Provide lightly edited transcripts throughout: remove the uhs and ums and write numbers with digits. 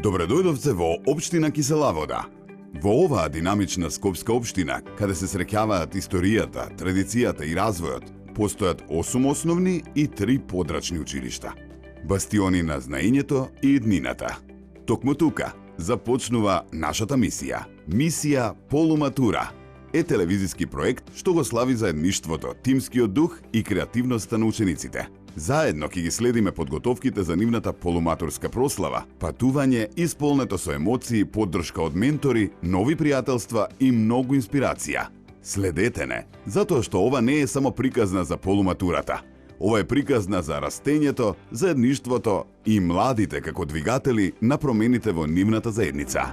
Добре дојдовте во општина Кисела Вода. Во оваа динамична скопска општина, каде се среќаваат историјата, традицијата и развојот, постојат 8 основни и 3 подрачни училишта. Бастиони на знаењето и иднината. Токму тука започнува нашата мисија. Мисија Полуматура е телевизиски проект што го слави заедништвото, тимскиот дух и креативноста на учениците. Заедно ќе ги следиме подготовките за нивната полуматурска прослава, патување исполнето со емоции, поддршка од ментори, нови пријателства и многу инспирација. Следете не, затоа што ова не е само приказна за полуматурата. Ова е приказна за растењето, заедништвото и младите како двигатели на промените во нивната заедница.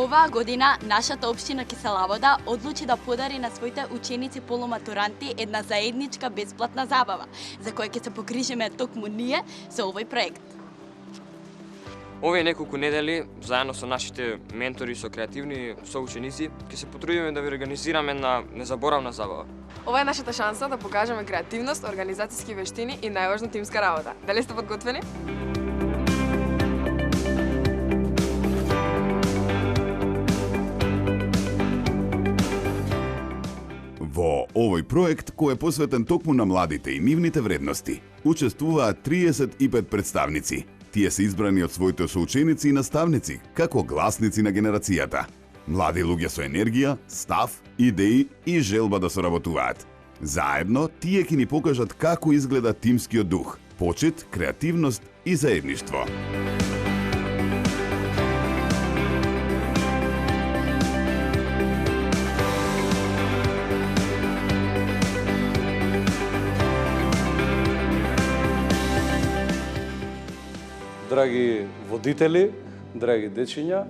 Оваа година нашата општина Кисела Вода одлучи да подари на своите ученици полуматуранти една заедничка бесплатна забава, за која ќе се погрижиме токму ние со овој проект. Овие неколку недели, заедно со нашите ментори и со креативни соученици, ќе се потрудиме да ви организираме една незаборавна забава. Ова е нашата шанса да покажеме креативност, организацијски вештини и најважно тимска работа. Дали сте подготвени? Во овој проект, кој е посветен токму на младите и нивните вредности, учествуваат 35 представници. Тие се избрани од своите соученици и наставници, како гласници на генерацијата. Млади луѓе со енергија, став, идеи и желба да соработуваат. Заедно, тие ќе ни покажат како изгледа тимскиот дух, почит, креативност и заедништво. Драги водители, драги дечиња,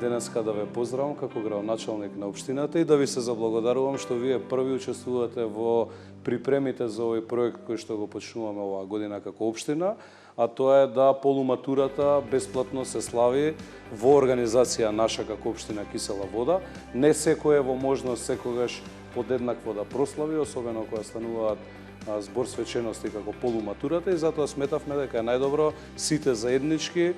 денеска да ве поздравам како градоначалник на општината и да ви се заблагодарувам што вие први учествувате во припремите за овој проект кој што го почнуваме оваа година како општина, а тоа е да полуматурата бесплатно се слави во организација наша како општина Кисела Вода. Не секој е во можност секогаш подеднакво да прослави, особено кога стануваат збор свечености како полуматурата и затоа сметавме дека е најдобро сите заеднички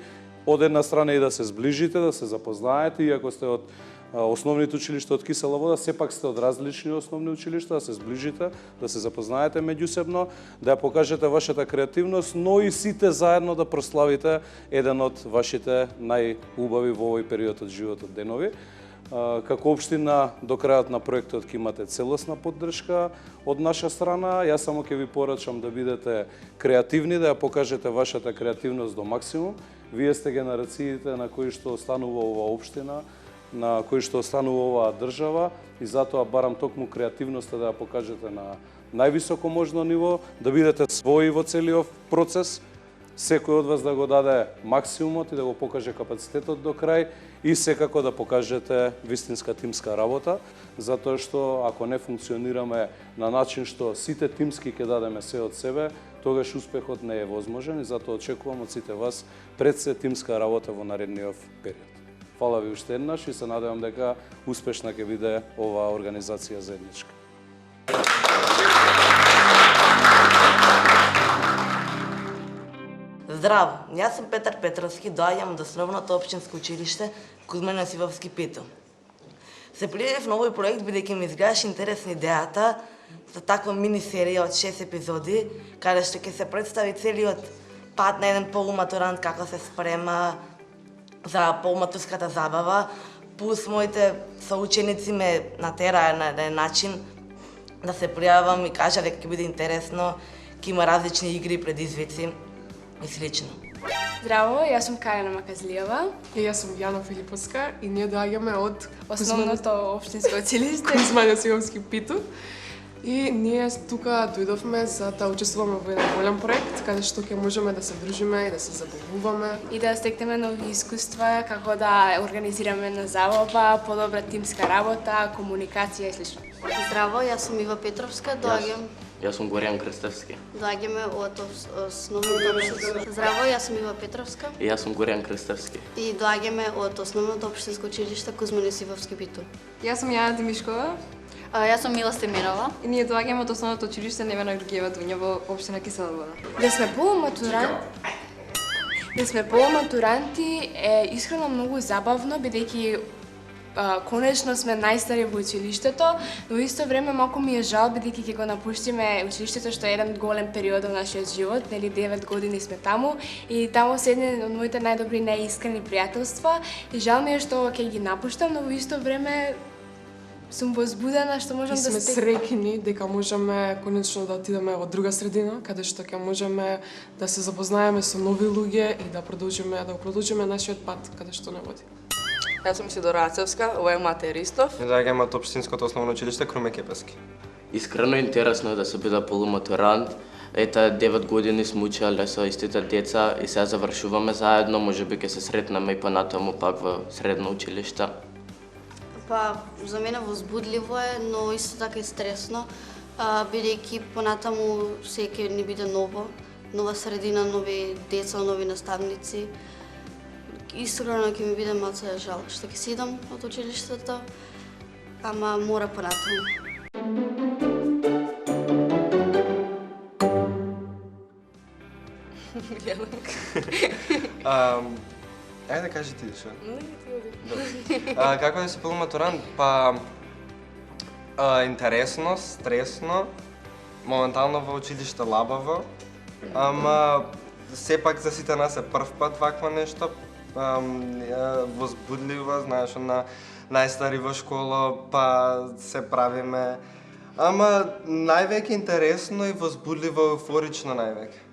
од една страна и да се зближите, да се запознаете, иако сте од основните училишта од Кисела Вода, сепак сте од различни основни училишта, да се зближите, да се запознаете меѓусебно, да ја покажете вашата креативност, но и сите заедно да прославите еден од вашите најубави во овој период од животот денови. Како општина, до крајот на проектот ќе имате целосна поддршка од наша страна. Јас само ќе ви порачам да бидете креативни, да ја покажете вашата креативност до максимум. Вие сте генерациите на кои што останува оваа општина, на кои што останува оваа држава и затоа барам токму креативноста да ја покажете на највисоко можно ниво, да бидете своји во целиот процес, секој од вас да го даде максимумот и да го покаже капацитетот до крај и секако да покажете вистинска тимска работа, затоа што ако не функционираме на начин што сите тимски ќе дадеме се од себе, тогаш успехот не е возможен и затоа очекувам од сите вас пред се тимска работа во наредниот период. Фала ви уште еднаш и се надевам дека успешна ќе биде оваа организација заедничка. Здраво, јас сум Петар Петровски, доаѓам од основното општинско училиште Кузман Јосифовски Пито. Се пријавив на овој проект бидејќи ми изгледаше интересна идејата за таква мини серија од 6 епизоди, каде што ќе се представи целиот пат на еден полуматурант како се спрема за полуматурската забава, плюс моите соученици ме натераа на еден начин да се пријавам и кажа дека ќе биде интересно, ќе има различни игри и предизвици и слично. Здраво, јас сум Карена Маказлиева. И јас сум Јана Филиповска и ние доаѓаме од Основното општинско училиште Кузман Јосифовски Пито. И ние тука дојдовме за да учествуваме во еден голем проект, каде што ќе можеме да се дружиме и да се забавуваме. И да стекнеме нови искуства, како да организираме на забава, подобра тимска работа, комуникација и слично. Здраво, јас сум Ива Петровска, доаѓам. Јас сум Горијан Крстевски. Доаѓаме од основното општинско. Здраво, јас сум Ива Петровска. И јас сум Горијан Крстевски. И доаѓаме од основното општинско училиште Кузман Јосифовски Битул. Јас сум Јана Димишкова. Јас сум Мила Стеменова. И ние доаѓаме од основното училиште Невена Георгиева Дунја во општина Кисела Вода. Да сме полуматуранти е искрено многу забавно, бидејќи конечно сме најстари во училиштето, но исто време малку ми е жал бидејќи ќе го напуштиме училиштето што е еден голем период во нашиот живот, нели 9 години сме таму и таму се едни од моите најдобри неискрени пријателства и жал ми е што ќе ги напуштам, но во исто време сум возбудена што можам И сме среќни дека можеме конечно да отидеме во друга средина, каде што ќе можеме да се запознаеме со нови луѓе и да продолжиме нашиот пат каде што не води. Јас сум Сидора Ацевска, ова е Матеј Ристов. И доаѓаме од општинското основно училиште Круме Кепески. Искрено интересно е да се биде полуматурант. Ета 9 години сме учеле со истите деца и сега завршуваме заедно, можеби ќе се сретнеме и понатаму пак во средно училиште. Па, за мене возбудливо е, но исто така и стресно, бидејќи понатаму се ќе ни биде ново, нова средина, нови деца, нови наставници. Искрено ќе ми биде малце жал што ќе си идам од училиштето, ама мора понатаму. Ајде кажи ти што. Како да си полуматурант? Па интересно, стресно, моментално во училиште лабаво, ама сепак за сите нас е прв пат вакво нешто. Возбудливо, знаеш, на најстари во школа, па се правиме. Ама највеќе интересно и возбудливо, еуфорично највеќе.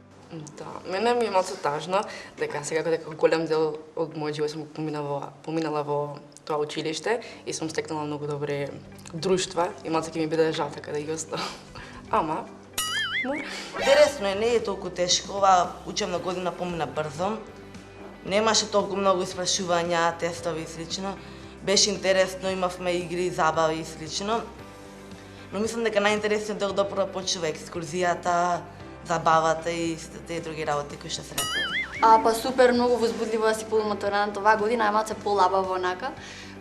Да, мене ми е малку тажно дека сега дека голем дел од мојот живот сум поминала во тоа училиште и сум стекнала многу добри друштва и малку ќе ми биде жал така да ги оставам. Ама мора. Интересно е, не е толку тешко, оваа учебна година помина брзо. Немаше толку многу испрашувања, тестови и слично. Беше интересно, имавме игри, забави и слично. Но мислам дека најинтересниот дел допро почнува екскурзијата, забавата и тие други работи кои што се радат. Па супер многу возбудливо да си полуматурант. Оваа година е малце полабаво онака,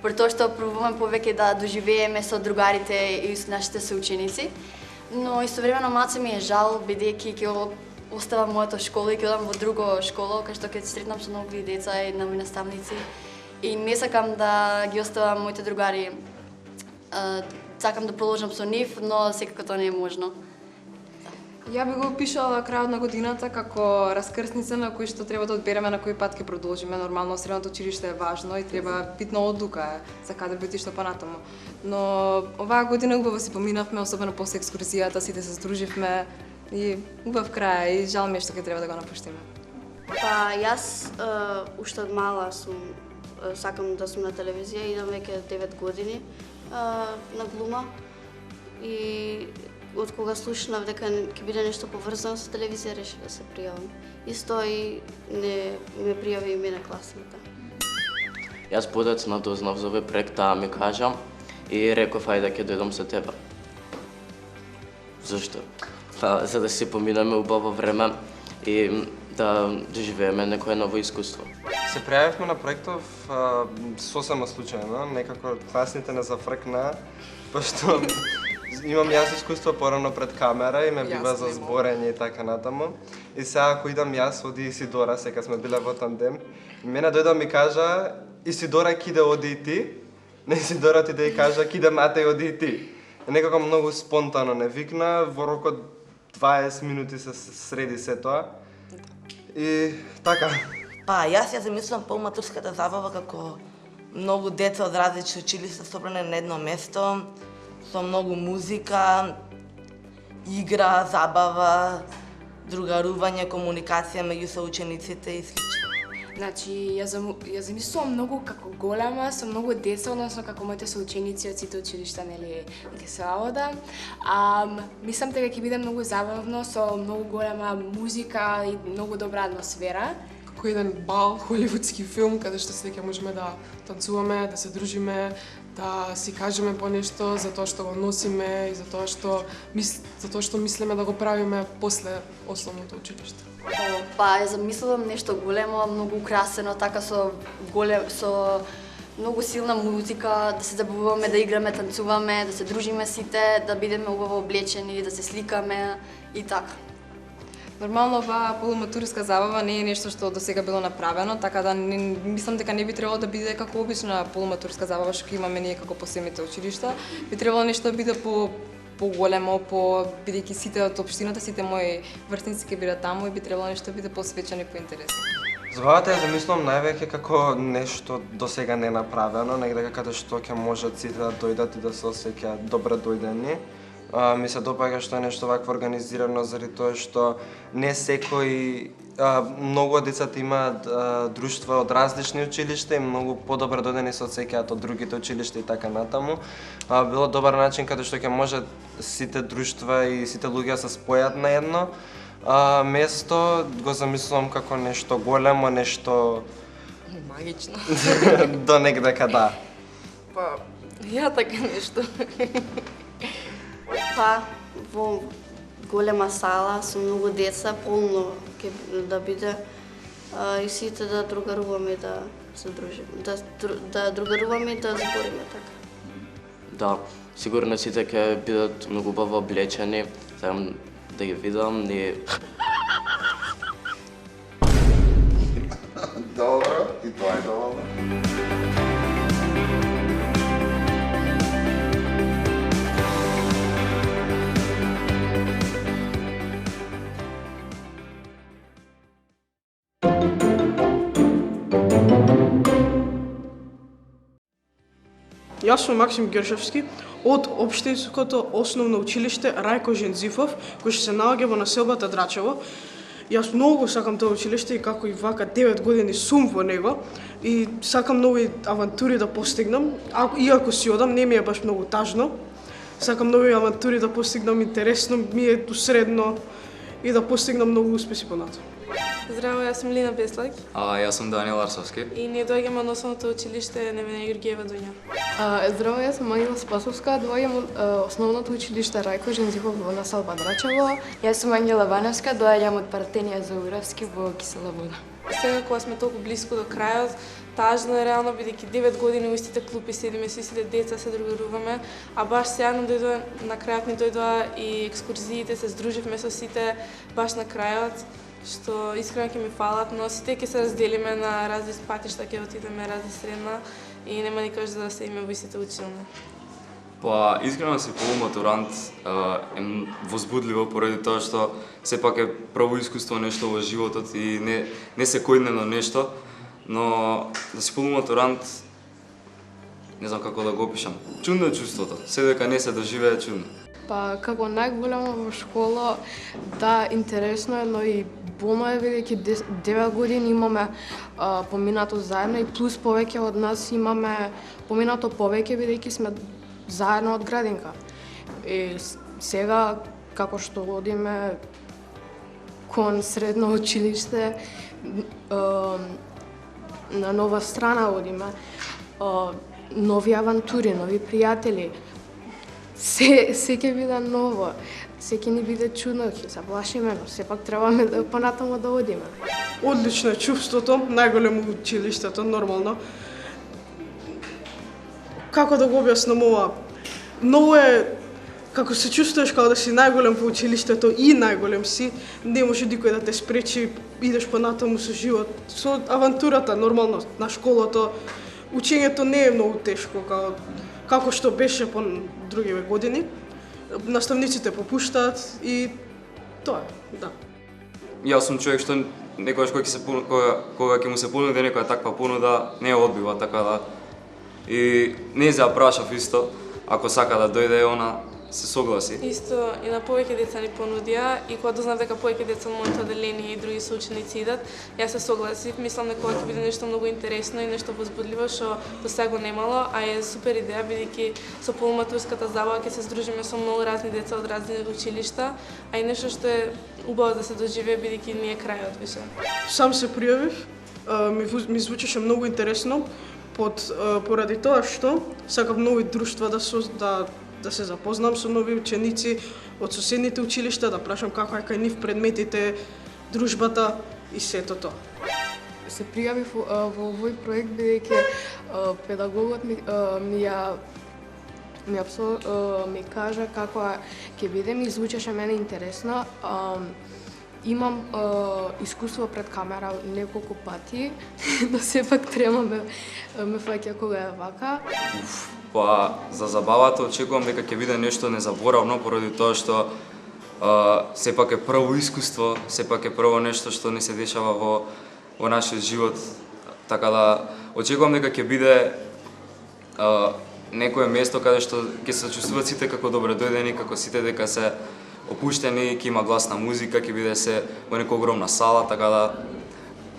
при тоа што пробуваме повеќе да доживееме со другарите и со нашите соученици. Но истовремено малце ми е жал бидејќи ќе оставам мојата школа и ќе одам во друго школа, кај што ќе се сретнам со нови деца и нови наставници. И не сакам да ги оставам моите другари. Сакам да продолжам со нив, но секако тоа не е можно. Ја би го опишала крајот на годината како раскрсница на кој што треба да одбереме на кој пат ќе продолжиме. Нормално средното училиште е важно и треба битно одлука за каде би отишло понатаму. Но оваа година убаво си поминавме, особено после екскурзијата, сите се здруживме и убав крај и жал ми е што ќе треба да го напуштиме. Па јас уште од мала сакам да сум на телевизија, идам веќе 9 години на глума и од кога слушнав дека ќе биде нешто поврзано со телевизија, решив да се пријавам. Исто и ме пријави и мене класната. Јас подоцна дознав за овој проект, таа ми кажа и реков ајде ќе дојдам со тебе. Зашто? За да си поминеме убаво време и да доживееме некое ново искуство. Се пријавивме на проектов сосема случајно, некако класните не зафркна, пошто имам јас искуство порано пред камера и ме бива за зборење и така натаму. И сега ако идам јас, оди Исидора, сека сме биле во тандем. И мене дојде ми кажа, Исидора киде оди и ти. На Исидора ти да ја кажа, киде Матеј оди и ти. И некако многу спонтано не викна, во рок од 20 минути се среди се тоа. И така. Па, јас ја замислам полуматурската забава како многу деца од различни училишта собрани на едно место, со многу музика, игра, забава, другарување, комуникација меѓу соучениците и слично. Значи, ја замислувам многу како голема, со многу деца, односно како моите соученици од сите училишта, нели, на Киселовода. Мислам дека ќе биде многу забавно, со многу голема музика и многу добра атмосфера. Како еден бал, холивудски филм, каде што сите ќе можеме да танцуваме, да се дружиме, да си кажеме по нешто за тоа што го носиме и за тоа што мислиме да го правиме после основното училиште. Па, ја замислувам нешто големо, многу украсено, така со многу силна музика, да се забавуваме, да играме, танцуваме, да се дружиме сите, да бидеме убаво облечени, да се сликаме и така. Нормално оваа полуматурска забава не е нешто што досега било направено, така да мислам дека не би требало да биде како обична полуматурска забава што имаме ние како посебните училишта. Би требало нешто да биде поголемо, бидејќи сите од општината, сите мои врсници ќе бидат таму и би требало нешто да биде посвечено и поинтересно. Забавата ја замислувам највеќе како нешто досега не направено, негде каде што ќе можат сите да дојдат и да се осеќаат добро дојдени. Ми се допаѓа што е нешто вакво организирано заради тоа што не секој многу од децата имаат друштва од различни училишта и многу подобро дојдени се осеќаат од другите училишта и така натаму. Било добар начин каде што ќе можат сите друштва и сите луѓе се спојат на едно место. Го замислувам како нешто големо, нешто магично. До негдека да. Па, ја така нешто. Па, во голема сала со многу деца, полно ќе да биде и сите да другаруваме и да се дружиме, да другаруваме и да збориме така. Да, сигурно сите ќе бидат многу убаво облечени, сакам да ги видам, Добро, и тоа е доволно. Јас сум Максим Ѓоршевски од Општинското основно училиште Рајко Жензифов, кој што се наоѓа во населбата Драчево. Јас многу сакам тоа училиште и како и вака 9 години сум во него и сакам нови авантури да постигнам. Иако си одам, не ми е баш многу тажно. Сакам нови авантури да постигнам, интересно ми е усредно и да постигнам многу успеси понатаму. Здраво, јас сум Лина Беслак. Јас сум Даниел Арсовски. И ние доаѓаме од основното училиште Невена Јургиева Дуња. Здраво, јас сум Ангела Спасовска, доаѓам од основното училиште Рајко Жензифов во населба Драчево. Јас сум Ангела Ваневска, доаѓам од Партенија Зауравски во Киселовода. Сега кога сме толку близко до крајот, тажно е реално бидејќи 9 години во истите клупи седиме со истите деца, се другаруваме, а баш сејано дојдоа на крајот ни дојдоа и екскурзиите, се здруживме со сите баш на крајот, што искрено ќе ми фалат, но сите ќе се разделиме на различни патишта, ќе отидеме разни средна и нема никош да се име во истите училни. Па, искрено си полуматурант е возбудливо поради тоа што сепак е право искуство нешто во животот и не секојдневно нешто, но да си полуматурант не знам како да го опишам. Чудно е чувството, се дека не се доживее чудно. Па, како најголемо во школа, да, интересно е, но и болно е бидејќи 9 години имаме поминато заедно и плюс повеќе од нас имаме поминато повеќе бидејќи сме заедно од градинка. И сега, како што одиме кон средно училиште, на нова страна одиме, нови авантури, нови пријатели, се ќе биде ново, се ќе ни биде чудно, ќе се плашиме, но сепак требаме да понатаму да одиме. Одлично е чувството, најголемо училиштето, нормално. Како да го објаснам ова? Многу е, како се чувствуваш како да си најголем во училиштето и најголем си, не може никој да те спречи, идеш понатаму со живот, со авантурата, нормално, на школото. Учењето не е многу тешко, како што беше по други години. Наставниците попуштаат и тоа е, да. Јас сум човек што некогаш кога ќе му се понуди некоја таква понуда, не ја одбива, така да. И не се ја прашав исто, ако сака да дојде она, се согласи. Исто и на повеќе деца ни понудија и кога дознав дека повеќе деца од моето одделение и други соученици идат, јас се согласив. Мислам дека ќе биде нешто многу интересно и нешто возбудливо што до сега го немало, а е супер идеја бидејќи со полуматурската забава ќе се здружиме со многу разни деца од разни училишта, а и нешто што е убаво да се доживее бидејќи ни е крајот више. Сам се пријавив, ми звучеше многу интересно поради тоа што сакав нови друштва да се запознам со нови ученици од соседните училишта, да прашам како е кај нив предметите, дружбата и сето тоа. Се пријавив во овој проект бидејќи педагогот ми кажа како ќе биде, ми звучеше мене интересно. Имам искуство пред камера неколку пати, но сепак трема ме фаќа кога е вака. Па за забавата очекувам дека ќе биде нешто незаборавно поради тоа што сепак е прво искуство, сепак е прво нешто што не се дешава во нашиот живот. Така да очекувам дека ќе биде некое место каде што ќе се чувствуваат сите како добредојдени, како сите дека се опуштени, ќе има гласна музика, ќе биде се во нека огромна сала, така да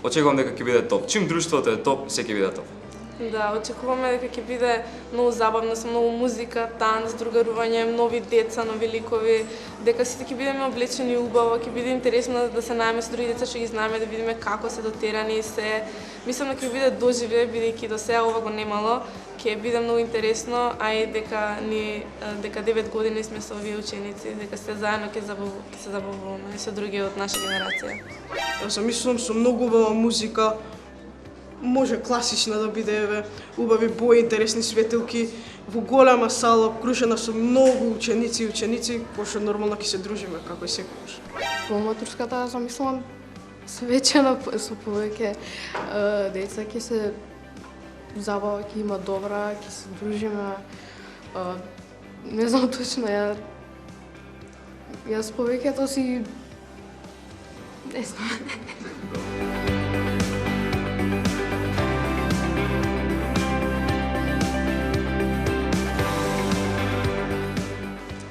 очекувам дека ќе биде топ. Чим друштвото е топ, се ќе биде топ. Да, очекуваме дека ќе биде многу забавно, со многу музика, танц, другарување, нови деца, нови ликови, дека сите ќе бидеме облечени убаво, ќе биде интересно да се најаме со други деца што ги знаеме, да видиме како се дотерани и се. Мислам дека ќе биде доживе, бидејќи до сега ова го немало, ќе биде многу интересно, а и дека 9 години сме со овие ученици, дека се заедно ќе се забавуваме и со други од наша генерација. Јас мислам со многу убава музика, може класична да биде, убави бои, интересни светилки, во голема сала, окружена со многу ученици и ученици, кои што нормално ќе се дружиме, како и секогаш. Полуматурската замислам свечена со повеќе деца, ќе се забава, ќе има добра, ќе се дружиме. Не знам точно, јас повеќето си не знам.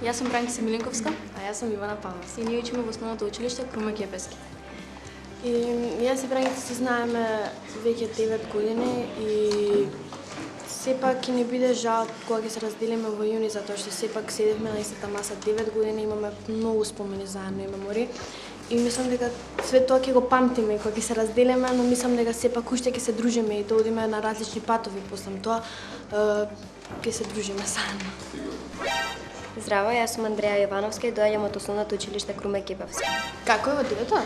Јас сум Бранкица Милинковска, а јас сум Ивана Павлов. И ние учиме во основното училиште Крума Кепевски. И јас и Бранкица се знаеме веќе 9 години и сепак ќе ни биде жал кога ќе се разделиме во јуни, затоа што сепак седевме на истата маса 9 години, имаме многу спомени заедно и мемори. И мислам дека све тоа ќе го памтиме кога ќе се разделиме, но мислам дека сепак уште ќе се дружиме и да одиме на различни патови после тоа, ќе се дружиме заедно. Здраво, јас сум Андреја Јовановска и доаѓам од основното училиште Крума Кепевски. Како е во девето?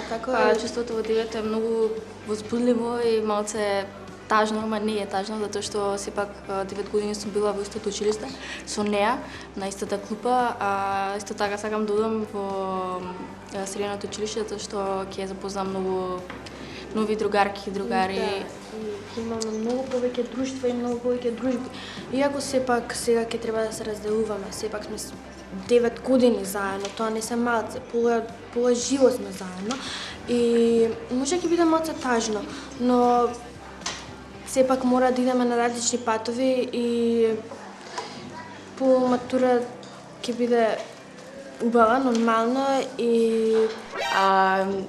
Чувството во девето е многу возбудливо и малце тажно, ама не е тажно, затоа што сепак 9 години сум била во истото училиште со неа, на истата клупа, а исто така сакам да одам во средното училиште, затоа што ќе запознам многу нови другарки и другари. Да, имаме многу повеќе друштва и многу повеќе дружби. Иако сепак сега ќе треба да се разделуваме, сепак сме 9 години заедно, тоа не се малце, пола живот сме заедно и може ќе биде малце тажно, но сепак мора да идеме на различни патови и по матура ќе биде убава, нормално и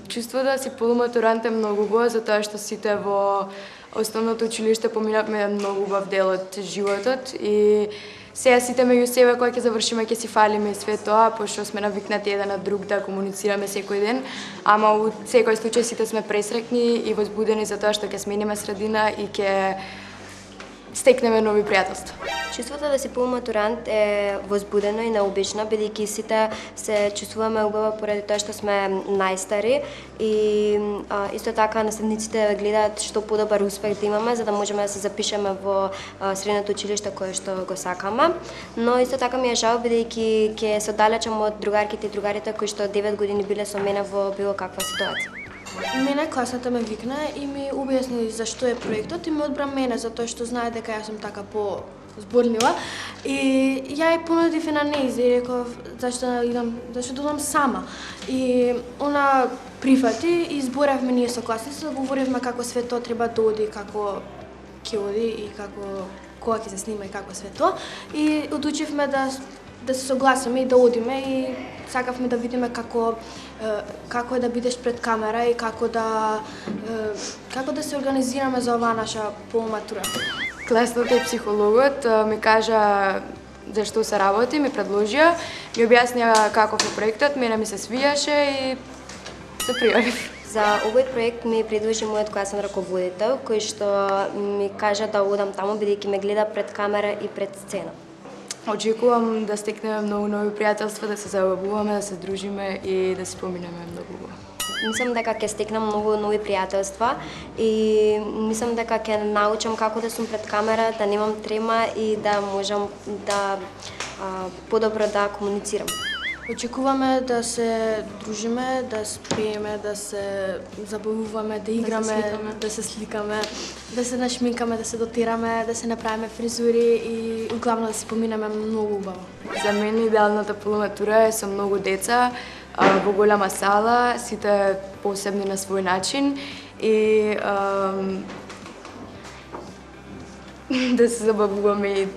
чувството да си полуматурант е многу убаво, затоа што сите во основното училиште поминавме многу убав дел од животот и сега сите меѓу себе кога ќе завршиме ќе си фалиме и све тоа, пошто сме навикнати еден на друг да комуницираме секој ден, ама во секој случај сите сме пресреќни и возбудени за тоа што ќе смениме средина и ќе стекнеме нови пријателства. Чувството да си полуматурант е возбудено и необично, бидејќи сите се чувствуваме убаво поради тоа што сме најстари и исто така наследниците гледаат што подобар успех да имаме за да можеме да се запишеме во средното училиште кое што го сакаме. Но исто така ми е жал бидејќи ќе се оддалечам од другарките и другарите кои што 9 години биле со мене во било каква ситуација. Мене класната ме викна и ми објасни зашто е проектот и ме одбра мене, затоа што знае дека јас сум така по-зборлива. И ја ја понудив и на нејзе и реков зашто да одам сама. И она прифати и изборавме ние со класниците, говоривме како све тоа треба да оди, како ќе оди и како кога ќе се снима и како све тоа. И одлучивме да да се согласиме и да одиме и сакавме да видиме како е да бидеш пред камера и како да се организираме за оваа наша полуматура. Класната и психологот ми кажа за што се работи, ми предложија, ми објаснија каков е проектот, мене ми се свијаше и се пријавив. За овој проект ми предложи мојот класен раководител, кој што ми кажа да одам таму бидејќи ме гледа пред камера и пред сцена. Очекувам да стекнеме многу нови пријателства, да се забавуваме, да се дружиме и да си поминеме многу убаво. Мислам дека ќе стекнам многу нови пријателства и мислам дека ќе научам како да сум пред камера, да немам трема и да можам да подобро да комуницирам. Очекуваме да се дружиме, да спееме, да се забавуваме, да играме, да се сликаме, да се нашминкаме, да се дотераме, да се направиме фризури и главно да си поминеме многу убаво. За мене идеалната полуматура е со многу деца, во голема сала, сите посебни на свој начин и да се забавуваме и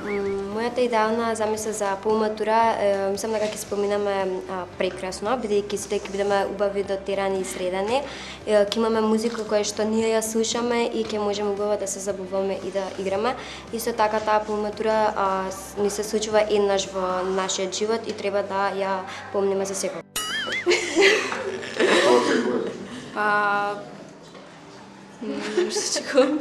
Мојата идеална замисла за полуматура, мислам дека ќе споминаме прекрасно, бидејќи сите ќе бидеме убави, дотерани и средани. Ќе имаме музика која што ние ја слушаме и ќе можеме убаво да се забавуваме и да играме. Исто така таа полуматура ни се случува еднаш во нашиот живот и треба да ја помниме за секој. Не се чекам.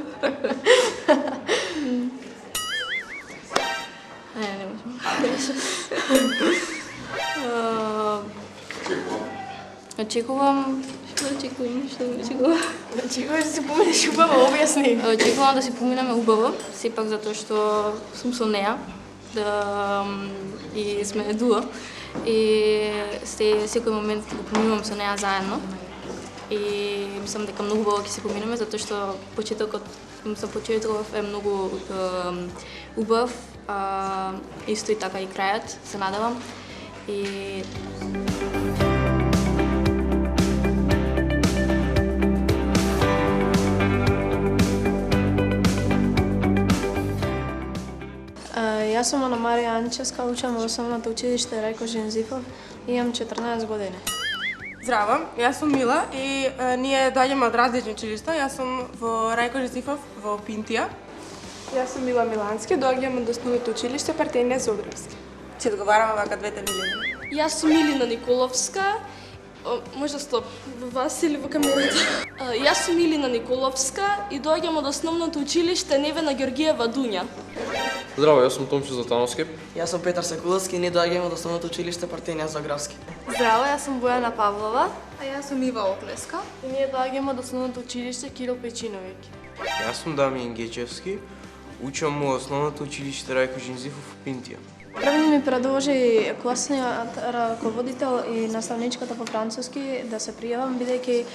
Не можам. Очекувам... Што очекувам? Очекуваш да се поминеш убаво, објасни. Очекувам да се поминеме убаво, сепак затоа што сум со неа и сме дуо. И секој момент ќе го поминувам со неа заедно. И мислам дека многу убаво ќе се поминеме, затоа што почетокот е многу убав, исто и така и крајот, се надевам. И Јас сум Ана Марија Анчевска, учам во основното училиште Рајко Жензифов и имам 14 години. Здраво, јас сум Мила и ние доаѓаме од различни училишта. Јас сум во Рајко Жензифов во Пинтија. Јас сум Мила Милански, доаѓам од основното училиште Партенија Зогревски. Ќе одговараме вака двете Милини. Јас сум Милина Николовска. Може стоп, во вас или во камерата? Јас сум Милина Николовска и доаѓам од основното училиште Невена Ѓоргиева Дуња. Здраво, јас сум Томчо Затановски. Јас сум Петар Секуловски и ние доаѓаме од основното училиште Партенија Зогревски. Здраво, јас сум Бојана Павлова. А јас сум Ива Оклеска. И ние доаѓаме од основното училиште Кирил Печиновиќ. Јас сум Дамијан Гечевски. Учам во основното училиште Рајко Жензифов во Пинтија. Првен ми предложи класниот раководител и наставничката по француски да се пријавам, бидејќи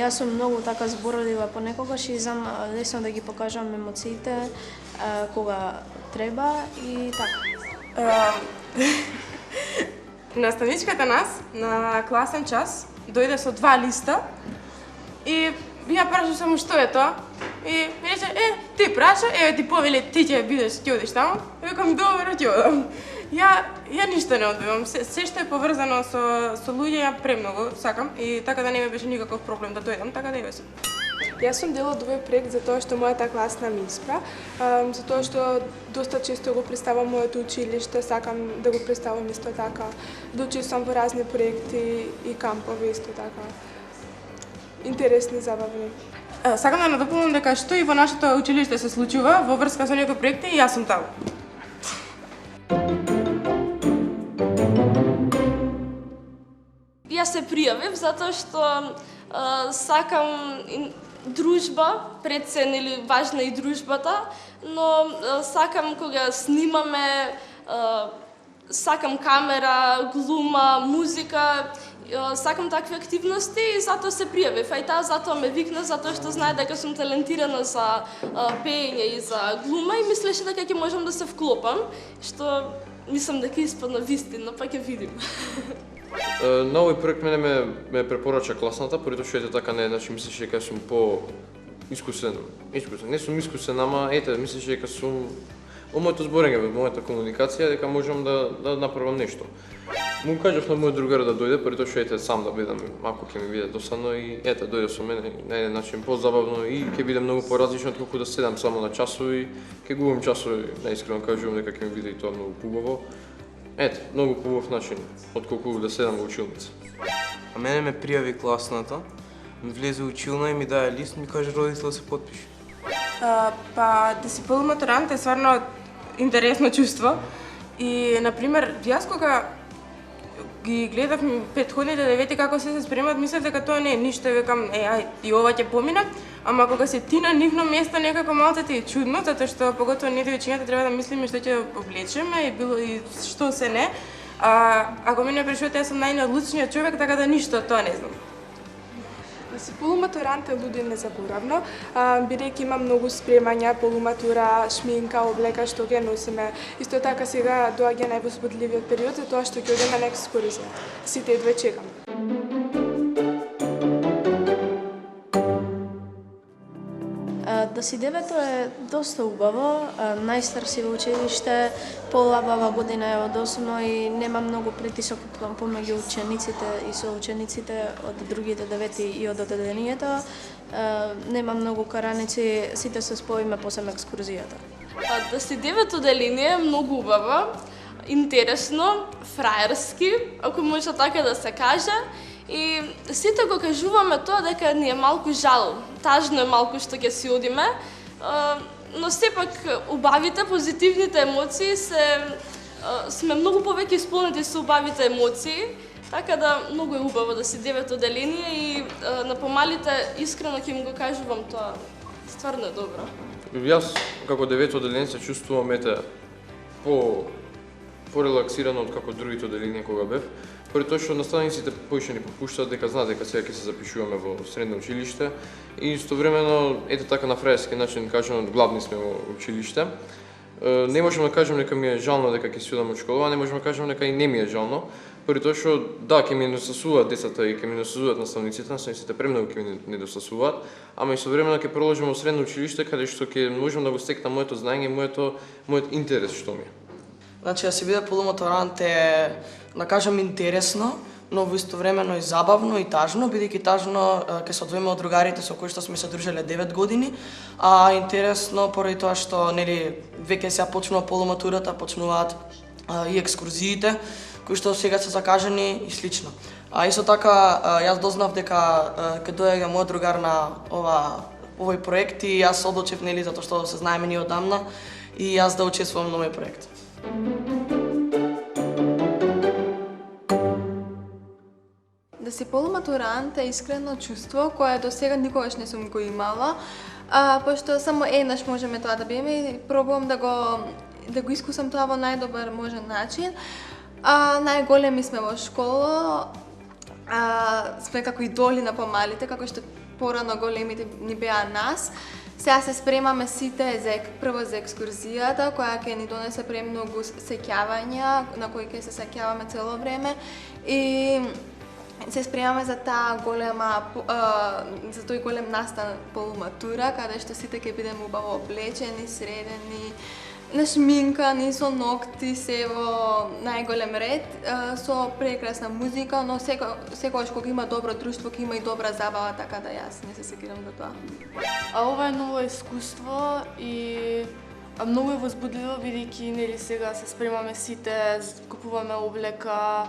јас сум многу така зборорлива понекогаш и знам лесно да ги покажам емоциите кога треба и така. Наставничката нас на класен час дојде со 2 листа и ја праша само што е тоа. И ми рече, ти праша, ти повели, ти ќе бидеш, ќе одиш таму. Викам, добро, ќе одам. Ја ништо не одбивам, се што е поврзано со луѓе ја премногу сакам и така да не ми беше никаков проблем да дојдам, така да и беше. Јас сум дел од овој проект затоа што мојата класна ми испра, затоа што доста често го представам моето училиште, сакам да го представам исто така, да учествувам во разни проекти и кампови исто така. Интересни, забавни. Сакам да надополнам дека што и во нашето училиште се случува во врска со некои проекти и јас сум таму. Јас се пријавив затоа што сакам дружба, пред се нели важна и дружбата, но сакам кога снимаме, сакам камера, глума, музика, сакам такви активности и затоа се пријавив. А и таа затоа ме викна, затоа што знае дека сум талентирана за пеење и за глума и мислеше дека ќе можам да се вклопам, што мислам дека испадна вистина, па ќе видим. На овој проект мене ме препорача класната, поради што ете така не, значи мислеше дека сум по искусен. Не сум искусен, ама ете, мислеше дека сум во моето зборење, во мојата комуникација, дека можам да направам нешто. Му кажав на мојот другар да дојде, пред тоа што ете сам да бидам, ако ќе ми биде досадно и ете дојде со мене на еден начин позабавно и ќе биде многу поразлично отколку да седам само на часови, ќе губам часови, наискрено кажувам дека ќе ми биде и тоа многу убаво. Ете, многу побав начин отколку да седам во училница. А мене ме пријави класната, ми влезе училна и ми даде лист, ми каже родител да се потпише. Па да си полуматурант е стварно интересно чувство и например јас кога ги гледав претходните девети како се спремат, мислев дека тоа не е ништо, викам ај и ова ќе поминат, ама кога се ти на нивно место некако малце ти е чудно, затоа што поготово ние девојчињата треба да мислиме што ќе облечеме и било и што се не. Ако мене прашувате, јас сум најнеодлучниот човек, така да ништо тоа не знам. Да си полуматурант е луди незаборавно, бидејќи има многу спремања, полуматура, шминка, облека што ќе носиме. Исто така сега доаѓа највозбудливиот период за тоа што ќе одиме на екскурзија. Сите едва чекаме. Да си девето е доста убаво, најстар си во училиште, полабава година е од осмо и нема многу притисок помеѓу учениците и соучениците од другите девети и од одделението. Нема многу караници, сите се споиме посем екскурзијата. Да си девето одделение е многу убаво, интересно, фраерски, ако може така да се каже. И сите го кажуваме тоа дека ни е малку жал, тажно е малку што ќе си одиме, но сепак убавите, позитивните емоции сме многу повеќе исполнети со убавите емоции, така да многу е убаво да си девето одделение и на помалите искрено ќе им го кажувам тоа, стварно е добро. Јас како девето одделение се чувствувам порелаксирано од како другите одделенија кога бев. Поради тоа што наставниците поише ни попуштаат дека знаат дека сега ќе се запишуваме во средно училиште и истовремено ете така на фраерски начин кажано гладни сме во училиште. Не можам да кажам дека ми е жално дека ќе си одам од школа, а не можам да кажам дека и не ми е жално, поради тоа што да ќе ми недостасуваат децата и ќе ми недостасуваат наставниците премногу ќе ми недостасуваат, ама истовремено ќе продолжам во средно училиште каде што ќе можам да го стекнам моето знаење и мојот интерес што ми е. Значи, да си биде полуматурант е, да кажам, интересно, но во истовремено и забавно и тажно, бидејќи тажно ќе се одвоиме од другарите со кои што сме се дружеле 9 години, а интересно поради тоа што нели веќе сега почнува полуматурата, почнуваат и екскурзиите кои што сега се закажани и слично. А исто така јас дознав дека ќе доаѓа мојот другар на овој проект и јас одлучив нели затоа што се знаеме ние одамна и јас да учествувам на овој проект. Да си полуматурант е искрено чувство кое до сега никогаш не сум го имала, пошто само еднаш можеме тоа да биеме и пробувам да го искусам тоа во најдобар можен начин. Најголеми сме во школа, сме како идоли на помалите, како што порано големите ни беа нас. Сега се спремаме сите прво за екскурзијата, која ќе ни донесе премногу сеќавања, на кои ќе се сеќаваме цело време и се спремаме за за тој голем настан полуматура, каде што сите ќе бидеме убаво облечени, средени, нашминкани, со ногти, се во најголем ред, со прекрасна музика, но секогаш кога има добро друштво, ќе има и добра забава, така да јас не се секирам за тоа. Ова е ново искуство и многу е возбудливо, бидејќи нели сега се спремаме сите, купуваме облека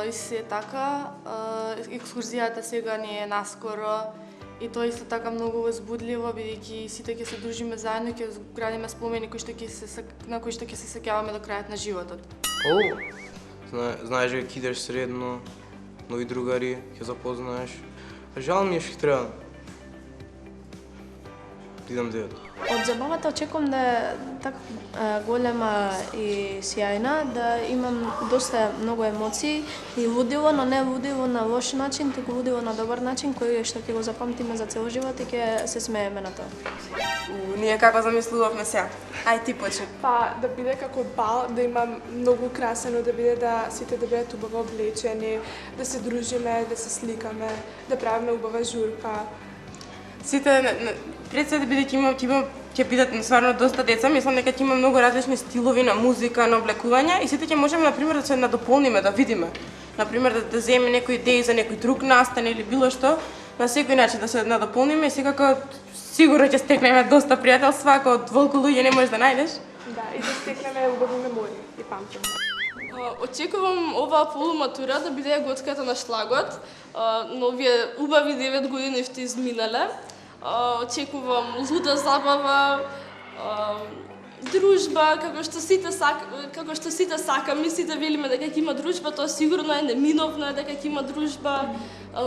и се така. Екскурзијата сега ни е наскоро и тоа исто така многу возбудливо, бидејќи сите ќе се дружиме заедно и ќе градиме спомени на кои што ќе се сеќаваме до крајот на животот. Знаеш дека идеш средно, нови другари, ќе запознаеш. Жал ми е што треба. Идам девет. Од забавата очекувам да е така голема и сјајна, да имам доста многу емоции и лудиво, но не лудиво на лош начин, туку лудиво на добар начин, кој што ќе го запамтиме за цел живот и ќе се смееме на тоа. Ние како замислувавме сега? Ај ти почни. Па да биде како бал, да има многу украсено, да биде сите да бидат убаво облечени, да се дружиме, да се сликаме, да правиме убава журка. Сите пред се бидејќи има ќе бидат стварно доста деца, мислам дека ќе има многу различни стилови на музика, на облекување и сите ќе можеме на пример да се надополниме, да видиме. На пример да земеме некои идеи за некој друг настан или било што, на секој начин да се надополниме и секако сигурно ќе стекнеме доста пријателства, ако од волку луѓе не можеш да најдеш. Да, и да стекнеме убави мемории и памтење. Очекувам оваа полуматура да биде готката на шлагот, но овие убави 9 години што изминале. Очекувам луда забава, дружба, како што сите сакаме, сите велиме дека ќе има дружба, тоа сигурно е неминовно е дека ќе има дружба,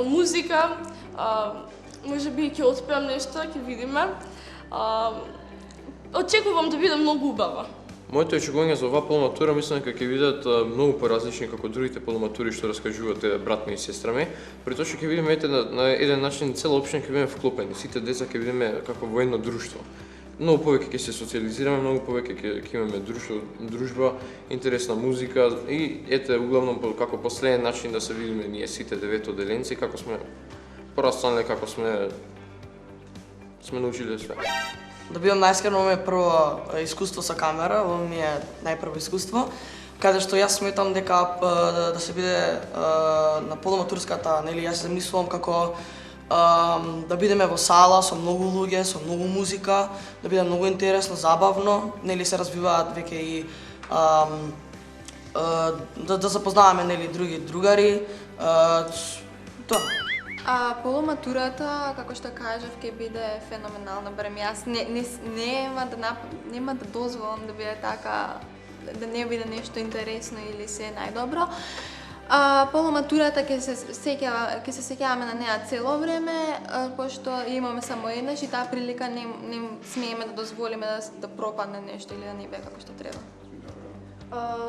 музика, можеби ќе отпеам нешто, ќе видиме. Очекувам да биде многу убава. Моите очекувања за оваа полуматура мислам дека ќе бидат многу поразлични како другите полуматури што раскажувате брат ми и сестра ми. При тоа што ќе видиме на еден начин цела општина ќе бидеме вклопени. Сите деца ќе бидеме како во едно друштво. Многу повеќе ќе се социализираме, многу повеќе ќе имаме дружба, интересна музика и ете углавном како последен начин да се видиме ние сите 9 оделенци како сме порастанале, како сме научиле све. Да бидам најискрен, ова ми е прво искуство со камера, ова ми е најпрво искуство, каде што јас сметам дека да се биде на полуматурската, нели јас се замислувам како да бидеме во сала со многу луѓе, со многу музика, да биде многу интересно, забавно, нели се развиваат веќе и да запознаваме нели други другари, тоа. Полуматурата, како што кажав, ќе биде феноменална, барем јас нема да дозволам да биде така, да не биде нешто интересно или се најдобро. Полуматурата ќе се сеќаваме на неа цело време, пошто имаме само еднаш и таа прилика не смееме да дозволиме да пропадне нешто или да не биде како што треба.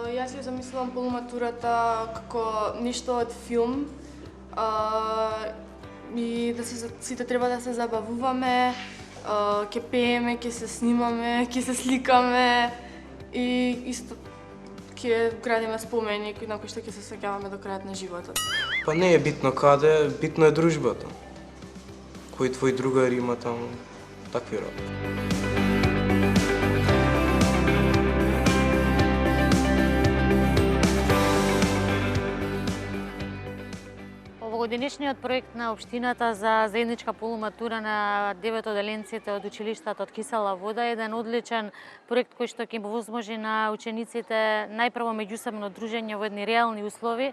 Јас ја замислувам полуматурата како нешто од филм, и да сите треба да се забавуваме, ќе пееме, ќе се снимаме, ќе се сликаме и исто ќе градиме спомени на кои што ќе се сеќаваме до крајот на животот. Па не е битно каде, битно е дружбата. Кои твои другари има таму, такви работи. Овогодишниот проект на општината за заедничка полуматура на 9 оделенците од училиштата од Кисела вода е еден одличен проект кој што ќе овозможи на учениците најпрво меѓусебно дружење во едни реални услови,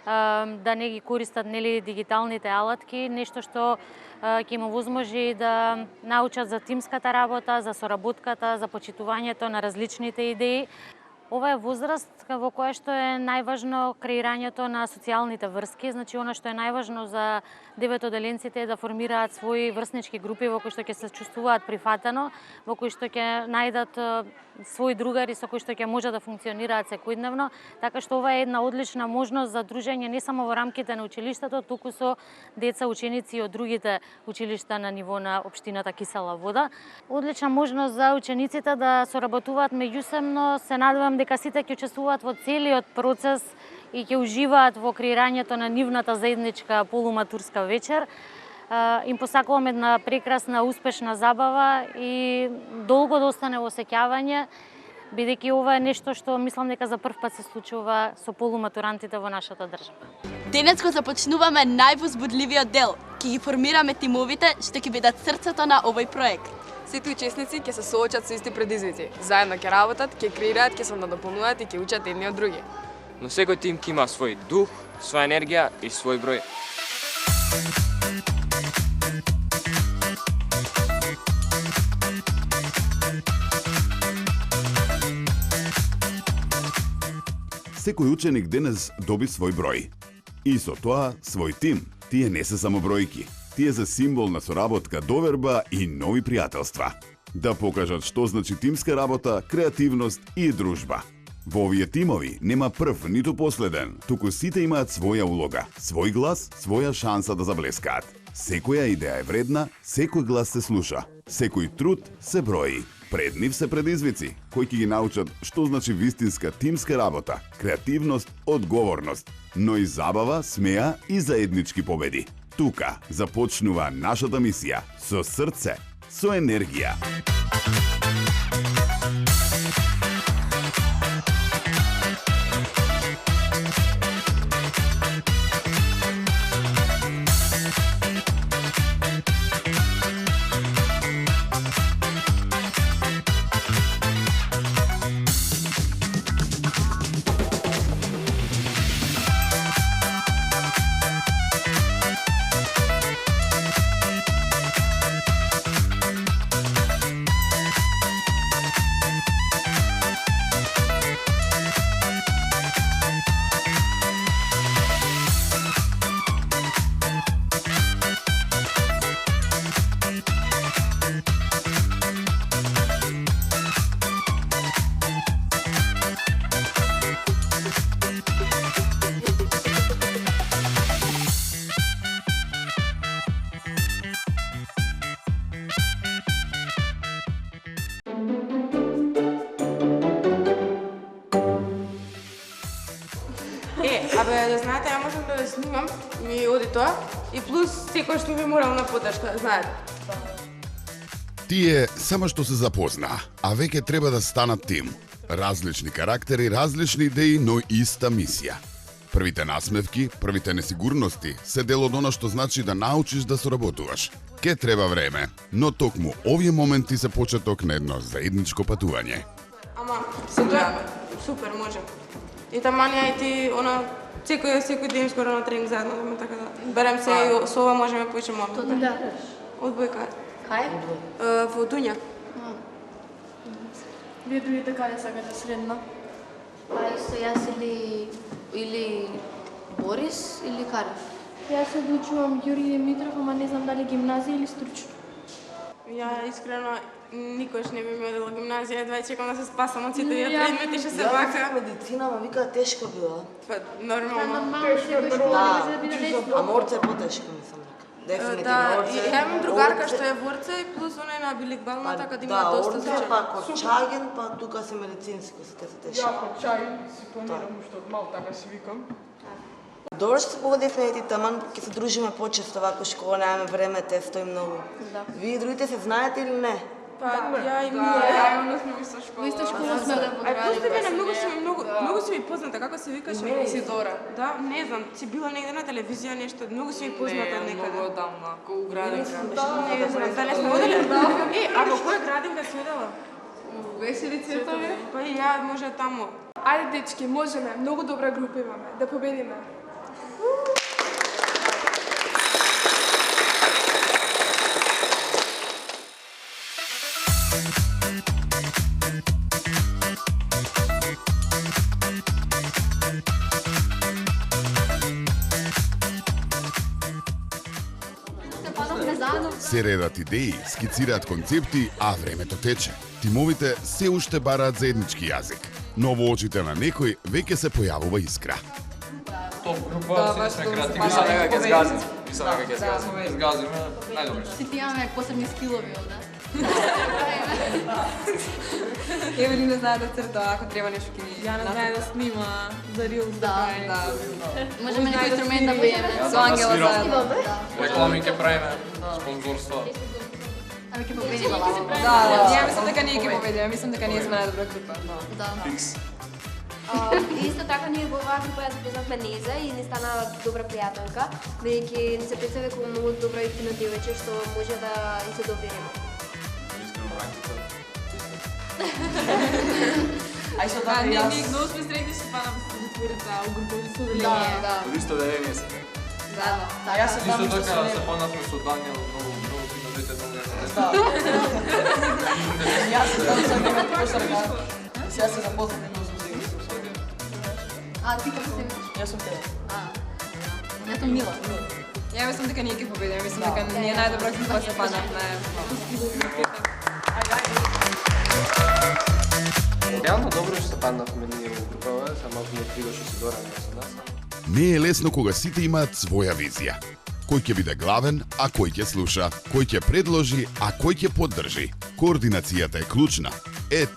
да не ги користат нели дигиталните алатки, нешто што ќе им овозможи да научат за тимската работа, за соработката, за почитувањето на различните идеи. Ова е возраст во која што е најважно креирањето на социјалните врски, значи она што е најважно за 9 оделенците е да формираат своји врснички групи во кои што ќе се чувствуваат прифатено, во кои што ќе најдат своји другари со кои што ќе можат да функционираат секојдневно, така што ова е една одлична можност за дружење не само во рамките на училиштето, туку со деца ученици од другите училишта на ниво на општината Кисела вода. Одлична можност за учениците да соработуваат меѓусебно, се надевам дека сите ќе учествуваат во целиот процес и ќе уживаат во креирањето на нивната заедничка полуматурска вечер. Им посакувам една прекрасна, успешна забава и долго да остане во сеќавање, бидејќи ова е нешто што мислам дека за прв пат се случува со полуматурантите во нашата држава. Денес го започнуваме највозбудливиот дел. Ќе ги формираме тимовите што ќе бидат срцето на овој проект. Сите учесници ќе се соочат со исти предизвици. Заедно ќе работат, ќе креираат, ќе се надополнуваат и ќе учат едни од други. Но секој тим ќе има свој дух, своја енергија и свој број. Секој ученик денес доби свој број. И со тоа свој тим. Тие не се само бројки. Тие се символ на соработка, доверба и нови пријателства. Да покажат што значи тимска работа, креативност и дружба. Во овие тимови нема прв ниту последен, туку сите имаат своја улога, свој глас, своја шанса да заблескаат. Секоја идеја е вредна, секој глас се слуша, секој труд се брои. Пред нив се предизвици, кои ќе ги научат што значи вистинска тимска работа, креативност, одговорност, но и забава, смеа и заеднички победи. Тука започнува нашата мисија со срце, со енергија. Абе, да знаете, ја можам да снимам, ми оди тоа, и плюс секој што ми морална поддршка, знаете. Тие само што се запозна, а веќе треба да станат тим. Различни карактери, различни идеи, но иста мисија. Првите насмевки, првите несигурности се дел од оно што значи да научиш да соработуваш. Ке треба време, но токму овие моменти се почеток на едно заедничко патување. Ама, супер, може. И таманија и ти, секој ден скоро на тренинг заедно, така да берем се и со ова можеме поучиме. Да. Одбојка. Кај? Во Дунја. Вие другите каде сакате средно? Па исто јас или Борис или каде? Јас се одлучувам Јурги Димитров, ама не знам дали гимназија или стручно. Ја искрено никош не би ми одела гимназија, едва чекам да се спасам од сите тие предмети што се вака. Ја медицина, ама вика тешка била. Па нормално. Ама орце е потешко, мислам. Дефинитивно орце. Ја имам другарка што е во орце и плюс она е на билингвална, така да има доста случаи. Да, орце па Корчаген, па тука се медицинско, се тешко. Ја Корчаген си планирам уште од мал, така си викам. Добро што се погодивме и таман ќе се дружиме почесто вако школа, немаме време, тесто и многу. Вие другите се знаете или не? Па ја и ние, јавно сме во иста школа. Во иста школа сме да подради. Пусти мене, многу си ми позната, како се викаше? Исидора. Да, не знам, си била негде на телевизија нешто, многу си ми позната некаде. Не, многу одамна, кога градинка. Не знам, да не сме одели? А во која градинка си одела? Весели цветови? Па и ја може таму. Ајде, дечки, можеме, многу добра група имаме, да победиме. Се редат идеи, скицираат концепти, а времето тече. Тимовите се уште бараат заеднички јазик, но во очите на некој веќе се појавува искра. Топ група, сме креативни. Мислам дека ќе сгазим. Сгазиме, најдобри. Сите имаме посебни скилови овде. Евели не знае да црта, ако треба нешто ќе ни... Ја не знае да снима за Reels да прави. Можеме некој инструмент да пееме. Со Ангела заедно. Реклами ќе правиме, спонзорства. Ами ќе победиме лаво. Да, ја мислам дека ние ќе победиме, мислам дека ние сме најдобра група. Да. Фикс. И исто така ние во оваа група ја запознавме Неза и ни стана добра пријателка, бидејќи ни се представи како многу добра и фино девојче што може да и се довериме. Ај со така јас. Ние многу сме среќни што панам се затворица у групата со Да. Од исто деление се. Да. Јас се Исто така се панавме со Даниел, многу фино дете, многу Јас се запознавме посрка. Јас се запознавме многу со сега. А ти како се? Јас сум тебе. Јас сум Мила. Ја мислам дека ние ќе победиме, мислам дека ние најдобра група се панавме. Реално добро што се паднавме ние во групава, само ако не придоше Сидора со нас. Не е лесно кога сите имаат своја визија. Кој ќе биде главен, а кој ќе слуша, кој ќе предложи, а кој ќе поддржи. Координацијата е клучна.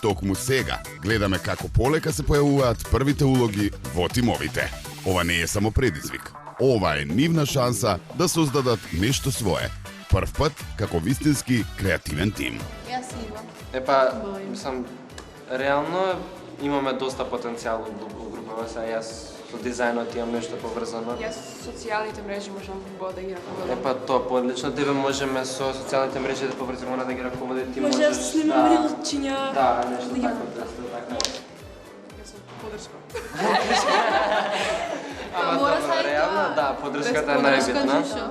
Токму сега гледаме како полека се појавуваат првите улоги во тимовите. Ова не е само предизвик. Ова е нивна шанса да создадат нешто свое. Прв пат како вистински креативен тим. Јас Ива. мислам, реално имаме доста потенцијал во групава, сега јас со дизајнот имам нешто поврзано. Јас социјалните мрежи можам да ги раководам. Тоа подлично, тебе можеме со социјалните мрежи да поврзаме, она да ги раководи, ти можеш да снимам рилчиња. Да, нешто така. Подршка. Ама тоа реално, да, подршката е најбитна.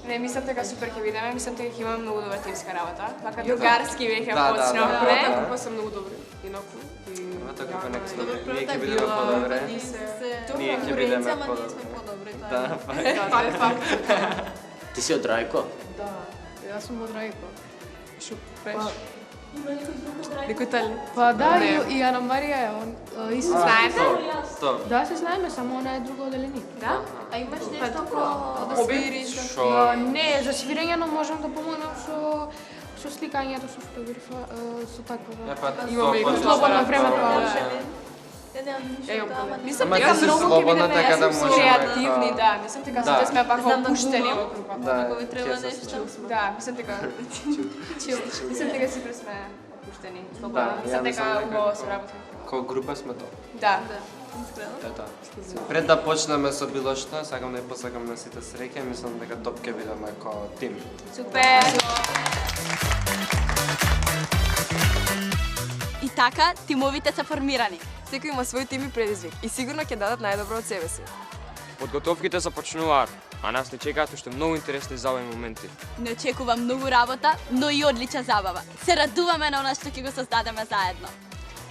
Не, мислам дека супер ќе видиме, мислам дека ќе имаме многу добра тимска работа. Така другарски веќе почнавме. Првата група се многу добри, инаку. Првата група нека се добри, ние ќе бидеме подобре. Ние ќе бидеме подобри. Да, факт. Ти си од Рајко? Да, јас сум од Рајко. Шо преш? Некој тали? Па да, и Ана Марија е, исто. Знаете? Да, се знаеме, само она е друго оделение. Да? А имаш нешто да свириш? Не, за свирење но можам да помогнам со сликањето, со фотографија, со такво. Имаме и слободно време тоа. Мислам дека многу ќе бидеме креативни, да. Мислам дека сите сме пак опуштени во групата. Ако ви треба нешто. Да, мислам дека мислам дека сите сме опуштени, слободно. Мислам дека убаво се работи. Као група сме тоа. Да. Пред да почнеме со било што, сакам да ја посакам на сите среќа, мислам дека топ ќе бидеме као тим. Супер! И така, тимовите се формирани. Секој има свој тим и предизвик и сигурно ќе дадат најдобро од себе си. Подготовките започнуваат, а нас не чекаат уште многу интересни и забавни моменти. Не очекува многу работа, но и одлична забава. Се радуваме на она што ќе го создадеме заедно.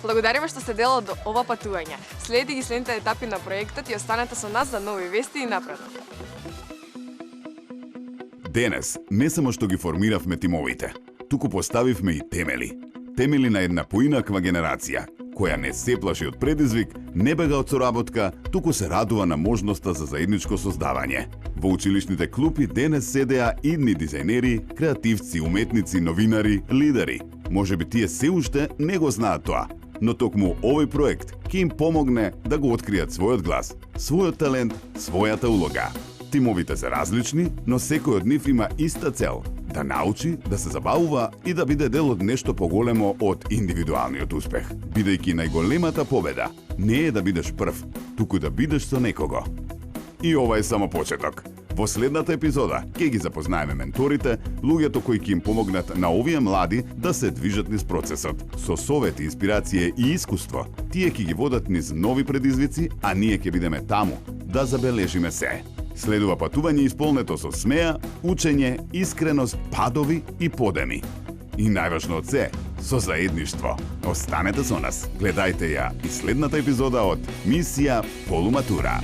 Благодариме што сте дел од ова патување. Следете ги следните етапи на проектот и останете со нас за нови вести и напредок. Денес не само што ги формиравме тимовите, туку поставивме и темели. Темели на една поинаква генерација, која не се плаши од предизвик, не бега од соработка, туку се радува на можноста за заедничко создавање. Во училишните клупи денес седеа идни дизајнери, креативци, уметници, новинари, лидери. Можеби тие се уште не го знаат тоа, но токму овој проект ќе им помогне да го откријат својот глас, својот талент, својата улога. Тимовите се различни, но секој од нив има иста цел – да научи, да се забавува и да биде дел од нешто поголемо од индивидуалниот успех. Бидејќи најголемата победа не е да бидеш прв, туку да бидеш со некого. И ова е само почеток. Во следната епизода ќе ги запознаеме менторите, луѓето кои ќе им помогнат на овие млади да се движат низ процесот. Со совети, инспирација и искуство, тие ќе ги водат низ нови предизвици, а ние ќе бидеме таму да забележиме се. Следува патување исполнето со смеа, учење, искреност, падови и подеми. И најважно од се, со заедништво. Останете со нас, гледајте ја и следната епизода од Мисија Полуматура.